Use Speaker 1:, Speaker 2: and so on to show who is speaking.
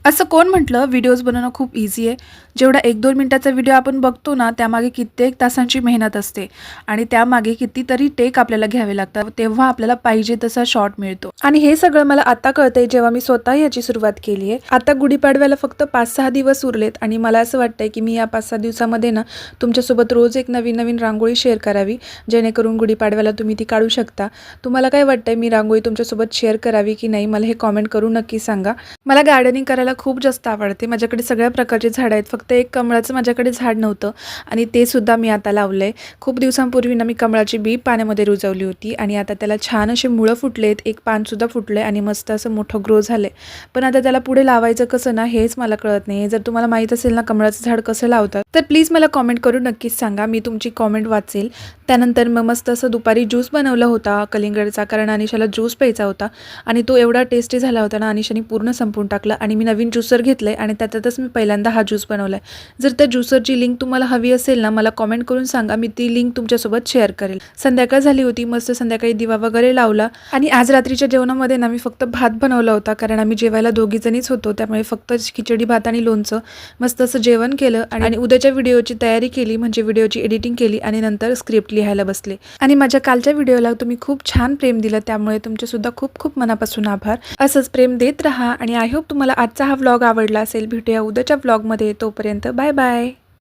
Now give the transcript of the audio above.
Speaker 1: असं कोण म्हटलं व्हिडिओज बनवणं खूप इझी आहे. जेवढा 1-2 मिनिटाचा व्हिडिओ आपण बघतो ना, त्यामागे कित्येक तासांची मेहनत असते आणि त्यामागे कितीतरी टेक आपल्याला घ्यावे लागतात. तेव्हा आपल्याला पाहिजे तसा शॉट मिळतो. आणि हे सगळं मला आता कळतंय जेव्हा मी स्वतः याची सुरुवात केली आहे. आता गुढीपाडव्याला फक्त 5-6 दिवस उरलेत आणि मला असं वाटतंय की मी या 5-6 दिवसामध्ये ना तुमच्यासोबत रोज एक नवीन रांगोळी शेअर करावी, जेणेकरून गुढीपाडव्याला तुम्ही ती काढू शकता. तुम्हाला काय वाटतंय मी रांगोळी तुमच्यासोबत शेअर करावी की नाही? मला हे कमेंट करून नक्की सांगा. मला गार्डनिंग करायला खूप जास्त आवडते. माझ्याकडे सगळ्या प्रकारची झाडं आहेत. फक्त एक कमळाचं माझ्याकडे झाड नव्हतं आणि ते सुद्धा मी आता लावलंय. खूप दिवसांपूर्वी ना मी कमळाची बी पाण्यामध्ये रुजवली होती आणि आता त्याला छान असे मुळं फुटलेत. एक पानसुद्धा फुटलंय आणि मस्त असं मोठं ग्रो झालंय. पण आता त्याला पुढे लावायचं कसं ना हेच मला कळत नाही. जर तुम्हाला माहीत असेल ना कमळाचं झाड कसं लावतात, तर प्लीज मला कमेंट करून नक्कीच सांगा. मी तुमची कमेंट वाचेल. त्यानंतर मग मस्त असं दुपारी ज्यूस बनवला होता कलिंगडचा, कारण अनिशाला ज्यूस प्यायचा होता आणि तो एवढा टेस्टी झाला होता ना, अनिशाने पूर्ण संपवून टाकला आणि मी नवीन ज्युसर घेतलंय आणि त्यातच मी पहिल्यांदा हा ज्यूस बनवलाय. जर त्या ज्युसरची लिंक तुम्हाला हवी असेल ना, मला कमेंट करून सांगा. मी ती लिंक तुमच्यासोबत शेअर करेल. संध्याकाळ झाली होती. मस्त संध्याकाळी दिवा वगैरे लावला आणि आज रात्रीच्या जेवणामध्ये ना मी फक्त भात बनवला होता, कारण आम्ही जेवायला दोघीजणीच होतो. त्यामुळे फक्त खिचडी भात आणि लोणचं मस्त असं जेवण केलं आणि उद्याच्या व्हिडिओची तयारी केली, म्हणजे व्हिडिओची एडिटिंग केली आणि नंतर स्क्रिप्ट लिहायला बसले. आणि माझ्या कालच्या व्हिडिओला तुम्ही खूप छान प्रेम दिलं, त्यामुळे तुमचे सुद्धा खूप खूप मनापासून आभार. असंच प्रेम देत राहा आणि आय होप तुम्हाला आजचा हा व्लॉग आवडला असेल. भेटूया उद्याच्या व्लॉगमध्ये. तोपर्यंत बाय बाय.